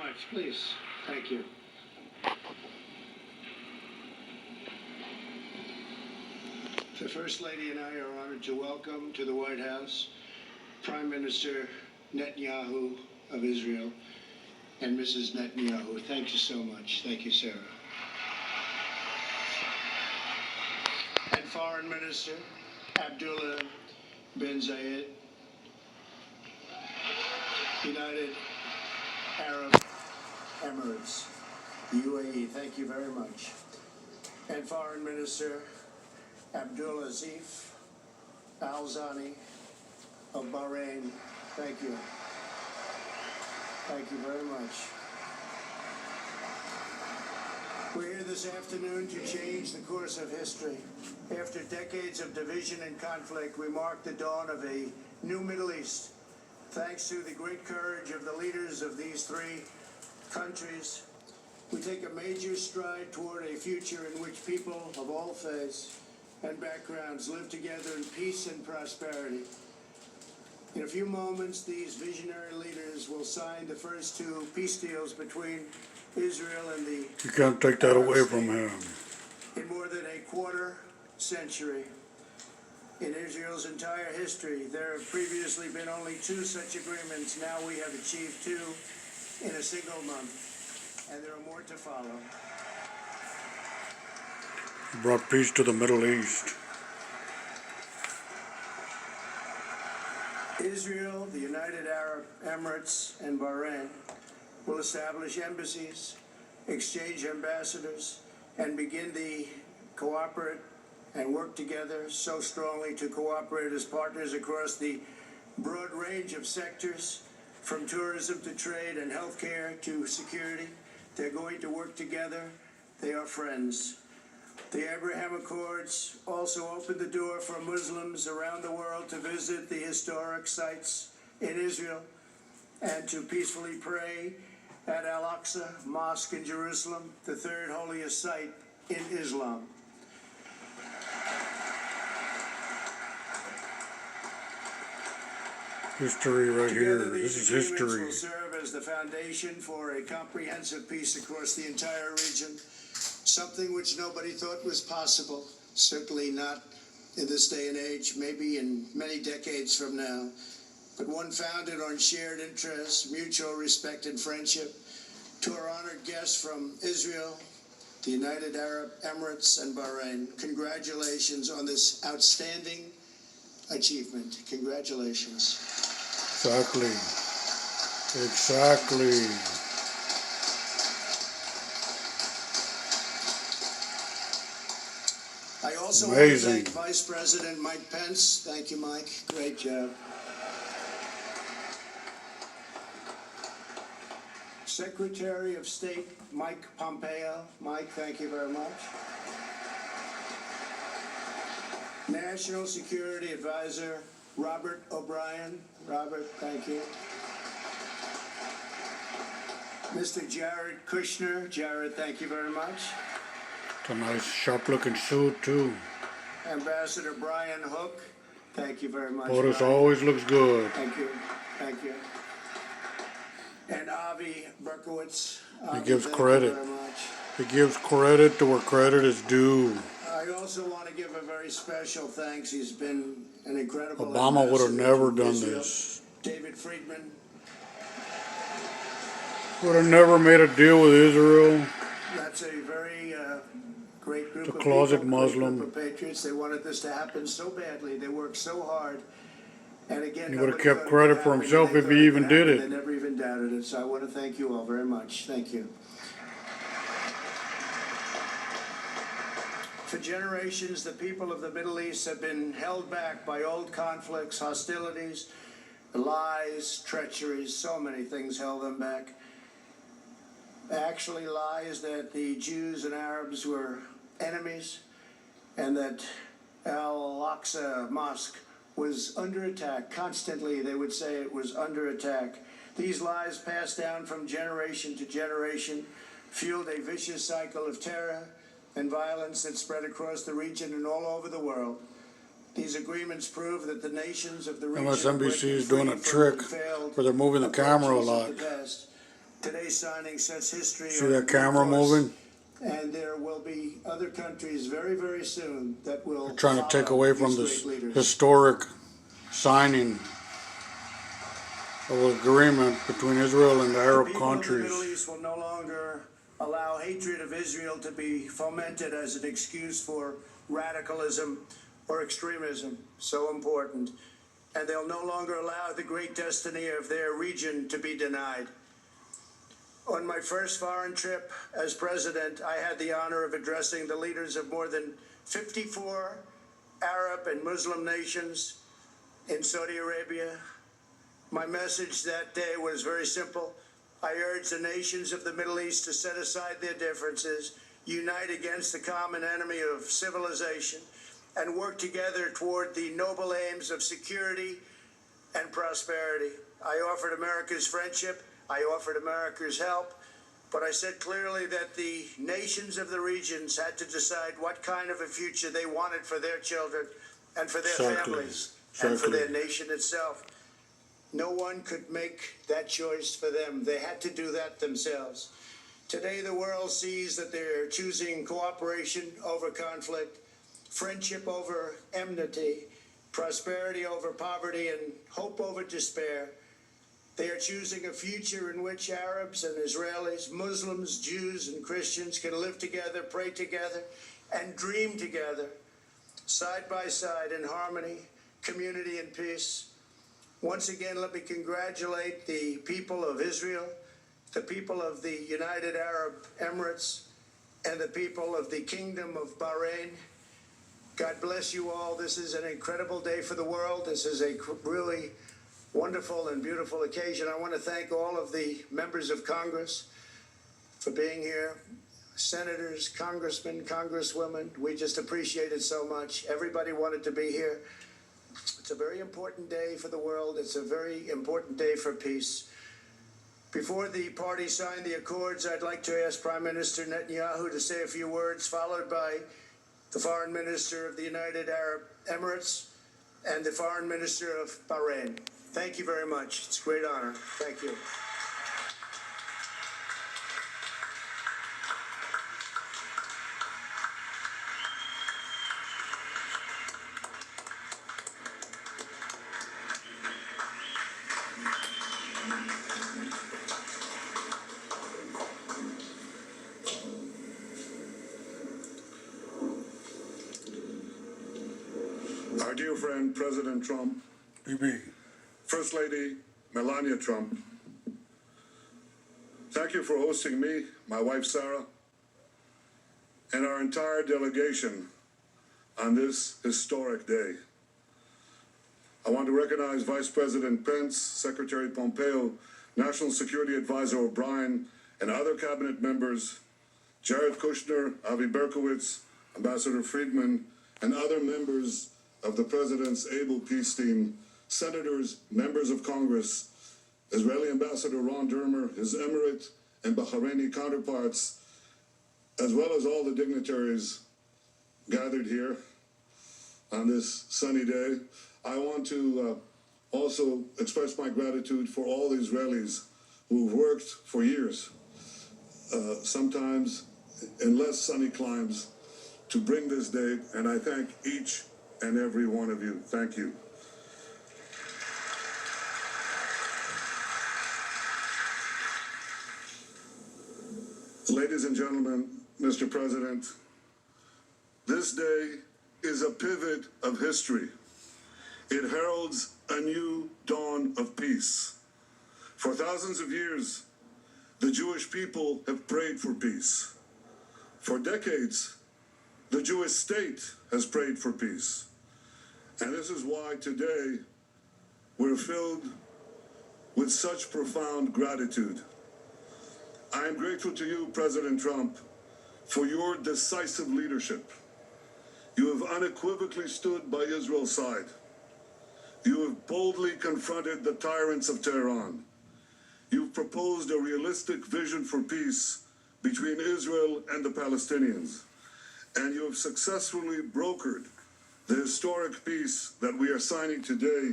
much. Please. Thank you. The First Lady and I are honored to welcome to the White House Prime Minister Netanyahu of Israel and Mrs. Netanyahu. Thank you so much. Thank you, Sarah. And Foreign Minister Abdullah bin Zayed, United Arab Emirates, UAE. Thank you very much. And Foreign Minister Abdulaziz Al Zani of Bahrain. Thank you. Thank you very much. We're here this afternoon to change the course of history. After decades of division and conflict, we mark the dawn of a new Middle East. Thanks to the great courage of the leaders of these three countries, we take a major stride toward a future in which people of all faiths and backgrounds live together in peace and prosperity. In a few moments, these visionary leaders will sign the first two peace deals between Israel and the You can't take that away from him. In more than a quarter century. In Israel's entire history, there have previously been only two such agreements. Now we have achieved two in a single month, and there are more to follow. He brought peace to the Middle East. Israel, the United Arab Emirates, and Bahrain will establish embassies, exchange ambassadors, and begin the cooperate and work together so strongly to cooperate as partners across the broad range of sectors, from tourism to trade and healthcare to security. They're going to work together. They are friends. The Abraham Accords also opened the door for Muslims around the world to visit the historic sites in Israel and to peacefully pray at Al-Aqsa Mosque in Jerusalem, the third holiest site in Islam. History right here. Together, This is these agreements history. will serve as the foundation for a comprehensive peace across the entire region, something which nobody thought was possible, certainly not in this day and age, maybe in many decades from now, but one founded on shared interests, mutual respect, and friendship. To our honored guests from Israel, the United Arab Emirates, and Bahrain, congratulations on this outstanding achievement. Congratulations. Exactly. Exactly. I also Amazing. want to thank Vice President Mike Pence. Thank you, Mike. Great job. Secretary of State Mike Pompeo. Mike, thank you very much. National Security Advisor Robert O'Brien. Robert, thank you. Mr. Jared Kushner. Jared, thank you very much. It's a nice, sharp-looking suit, too. Ambassador Brian Hook. Thank you very much. POTUS Brian. always looks good. Thank you. Thank you. And Avi Berkowitz. He Avi, gives thank credit. you very much. He gives credit to where credit is due. I also want to give a very special thanks. He's been an incredible Obama would have ambassador never to done Israel. this. David Friedman. Would have never made a deal with Israel. That's a very great group The of closet people, great Muslim. group of patriots. They wanted this to happen so badly. They worked so hard. And again, He would have nobody kept thought it credit would for happen, himself and they if thought he it even would did happen. it. They never even doubted it. So I want to thank you all very much. Thank you. For generations, the people of the Middle East have been held back by old conflicts, hostilities, lies, treacheries. So many things held them back. Actually, lies that the Jews and Arabs were enemies and that Al-Aqsa Mosque was under attack. Constantly, they would say it was under attack. These lies passed down from generation to generation, fueled a vicious cycle of terror and violence that spread across the region and all over the world. These agreements prove that the nations of the region MSNBC is doing a trick where they're moving the camera a lot. Today's signing sets history. See that camera moving? And there will be other countries very, very soon that will They're trying to take follow away from these this great leaders. historic signing of an agreement between Israel and the Arab The people of the countries. Middle East will no longer allow hatred of Israel to be fomented as an excuse for radicalism or extremism. So important. And they'll no longer allow the great destiny of their region to be denied. On my first foreign trip as president, I had the honor of addressing the leaders of more than 54 Arab and Muslim nations in Saudi Arabia. My message that day was very simple. I urge the nations of the Middle East to set aside their differences, unite against the common enemy of civilization, and work together toward the noble aims of security and prosperity. I offered America's friendship. I offered America's help. But I said clearly that the nations of the regions had to decide what kind of a future they wanted for their children and for their families and for their nation itself. No one could make that choice for them. They had to do that themselves. Today, the world sees that they're choosing cooperation over conflict, friendship over enmity, prosperity over poverty, and hope over despair. They are choosing a future in which Arabs and Israelis, Muslims, Jews, and Christians can live together, pray together, and dream together, side by side in harmony, community, and peace. Once again, let me congratulate the people of Israel, the people of the United Arab Emirates, and the people of the Kingdom of Bahrain. God bless you all. This is an incredible day for the world. This is a really wonderful and beautiful occasion. I want to thank all of the members of Congress for being here. Senators, congressmen, congresswomen, we just appreciate it so much. Everybody wanted to be here. It's a very important day for the world. It's a very important day for peace. Before the parties sign the accords, I'd like to ask Prime Minister Netanyahu to say a few words, followed by the Foreign Minister of the United Arab Emirates and the Foreign Minister of Bahrain. Thank you very much. It's a great honor. Thank you. Our dear friend, President Trump, First Lady Melania Trump, thank you for hosting me, my wife Sarah, and our entire delegation on this historic day. I want to recognize Vice President Pence, Secretary Pompeo, National Security Advisor O'Brien, and other cabinet members, Jared Kushner, Avi Berkowitz, Ambassador Friedman, and other members of the President's able peace team, senators, members of Congress, Israeli Ambassador Ron Dermer, his Emirate and Bahraini counterparts, as well as all the dignitaries gathered here on this sunny day. I want to also express my gratitude for all the Israelis who've worked for years, sometimes in less sunny climes, to bring this day, and I thank each and every one of you. Thank you. Ladies and gentlemen, Mr. President, this day is a pivot of history. It heralds a new dawn of peace. For thousands of years, the Jewish people have prayed for peace. For decades, the Jewish state has prayed for peace. And this is why today we're filled with such profound gratitude. I am grateful to you, President Trump, for your decisive leadership. You have unequivocally stood by Israel's side. You have boldly confronted the tyrants of Tehran. You've proposed a realistic vision for peace between Israel and the Palestinians. And you have successfully brokered the historic peace that we are signing today,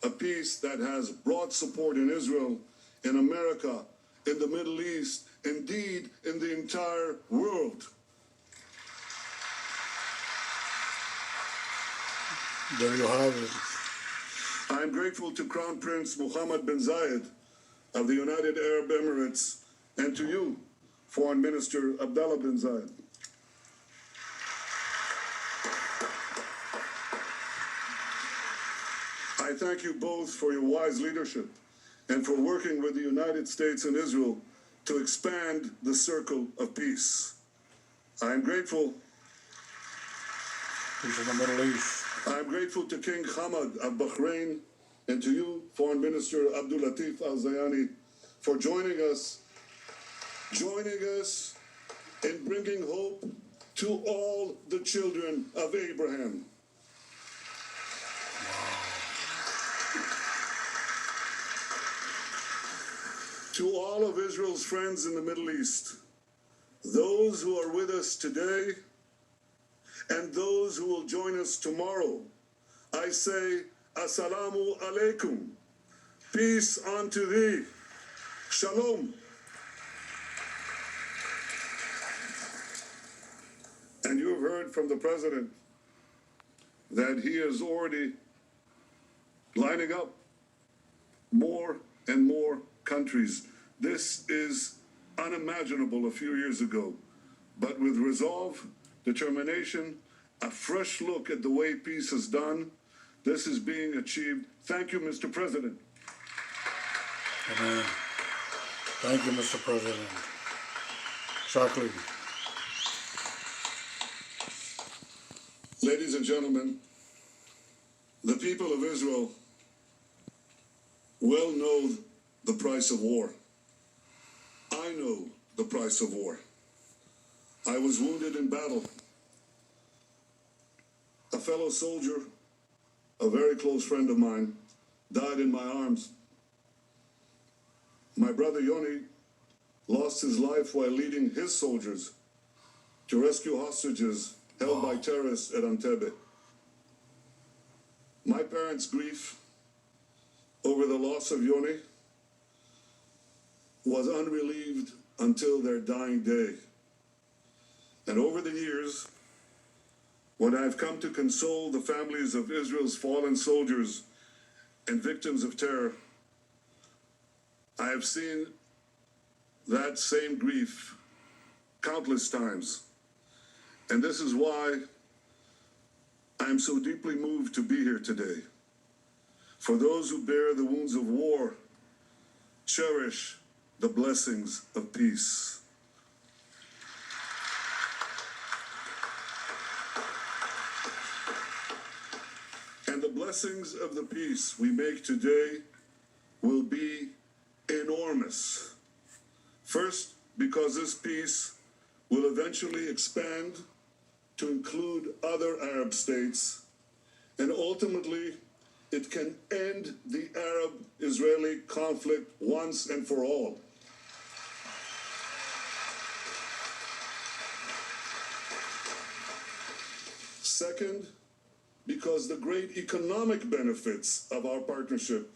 a peace that has broad support in Israel, in America, in the Middle East, indeed in the entire world. There you have it. I am grateful to Crown Prince Mohammed bin Zayed of the United Arab Emirates and to you, Foreign Minister Abdullah bin Zayed. I thank you both for your wise leadership and for working with the United States and Israel to expand the circle of peace. I am grateful. Peace in the Middle East. I am grateful to King Hamad of Bahrain and to you, Foreign Minister Abdul Latif Al-Zayani, for joining us in bringing hope to all the children of Abraham. To all of Israel's friends in the Middle East, those who are with us today and those who will join us tomorrow, I say, Assalamu alaikum. Peace unto thee. Shalom. And you have heard from the President that he is already lining up more and more countries. This is unimaginable a few years ago, but with resolve, determination, a fresh look at the way peace is done, this is being achieved. Thank you, Mr. President. Amen. Thank you, Mr. President. Exactly. Ladies and gentlemen, the people of Israel well know the price of war. I know the price of war. I was wounded in battle. A fellow soldier, a very close friend of mine, died in my arms. My brother Yoni lost his life while leading his soldiers to rescue hostages held by terrorists at Entebbe. My parents' grief over the loss of Yoni was unrelieved until their dying day. And over the years, when I've come to console the families of Israel's fallen soldiers and victims of terror, I have seen that same grief countless times. And this is why I am so deeply moved to be here today. For those who bear the wounds of war, cherish the blessings of peace. And the blessings of the peace we make today will be enormous. First, because this peace will eventually expand to include other Arab states, and ultimately it can end the Arab-Israeli conflict once and for all. Second, because the great economic benefits of our partnership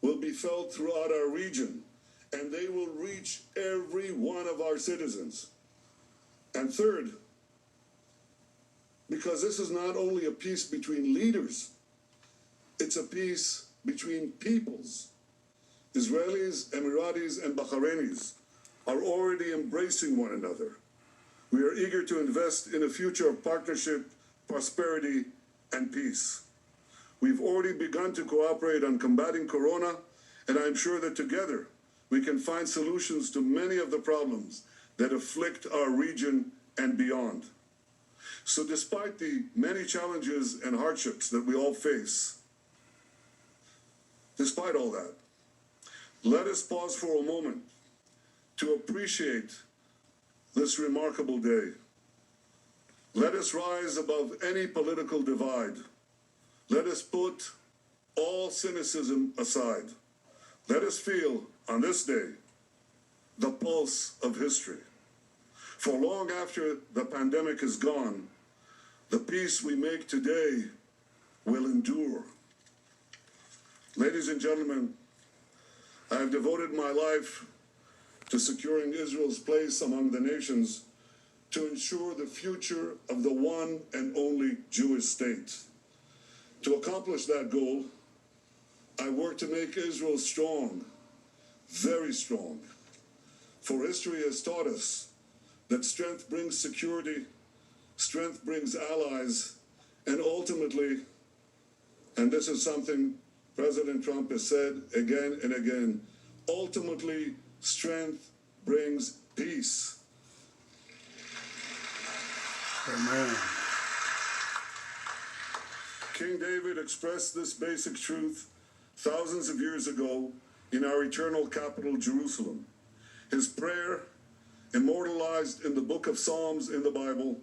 will be felt throughout our region, and they will reach every one of our citizens. And third, because this is not only a peace between leaders, it's a peace between peoples. Israelis, Emiratis, and Bahrainis are already embracing one another. We are eager to invest in a future of partnership, prosperity, and peace. We've already begun to cooperate on combating Corona, and I'm sure that together we can find solutions to many of the problems that afflict our region and beyond. So despite the many challenges and hardships that we all face, despite all that, let us pause for a moment to appreciate this remarkable day. Let us rise above any political divide. Let us put all cynicism aside. Let us feel, on this day, the pulse of history. For long after the pandemic is gone, the peace we make today will endure. Ladies and gentlemen, I have devoted my life to securing Israel's place among the nations to ensure the future of the one and only Jewish state. To accomplish that goal, I work to make Israel strong, very strong. For history has taught us that strength brings security, strength brings allies, and ultimately, and this is something President Trump has said again and again, ultimately, strength brings peace. Amen. King David expressed this basic truth thousands of years ago in our eternal capital, Jerusalem. His prayer, immortalized in the book of Psalms in the Bible,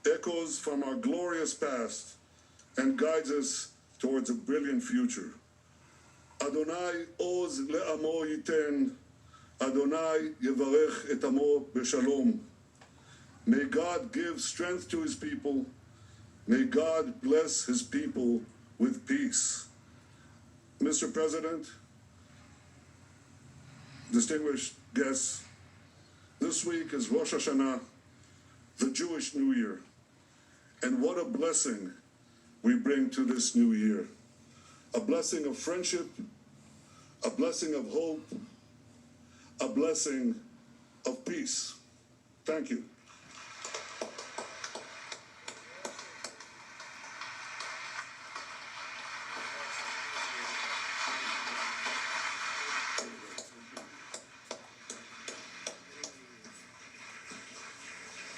echoes from our glorious past and guides us towards a brilliant future. Adonai oz le'amo yiten, Adonai yevarech et amo b'shalom. May God give strength to his people. May God bless his people with peace. Mr. President, distinguished guests, this week is Rosh Hashanah, the Jewish New Year. And what a blessing we bring to this new year. A blessing of friendship, a blessing of hope, a blessing of peace. Thank you.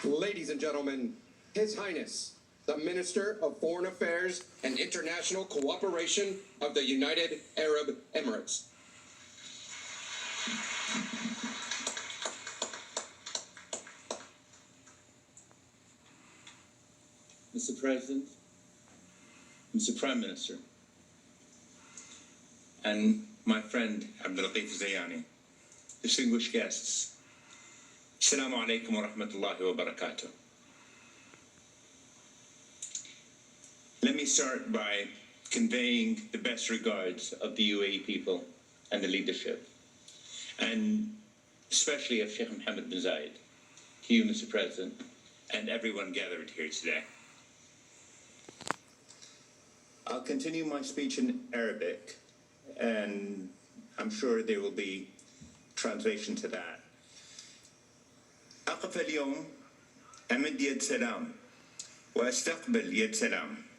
Ladies and gentlemen, His Highness, the Minister of Foreign Affairs and International Cooperation of the United Arab Emirates. Mr. President, Mr. Prime Minister, and my friend Abdulatif Zayani, distinguished guests, Assalamu alaikum wa rahmatullahi wa barakatuh. Let me start by conveying the best regards of the UAE people and the leadership, and especially of Sheikh Mohammed bin Zayed, to you, Mr. President, and everyone gathered here today. I'll continue my speech in Arabic, and I'm sure there will be translation to that. أقف اليوم أمد يد سلام وأستقبل يد سلام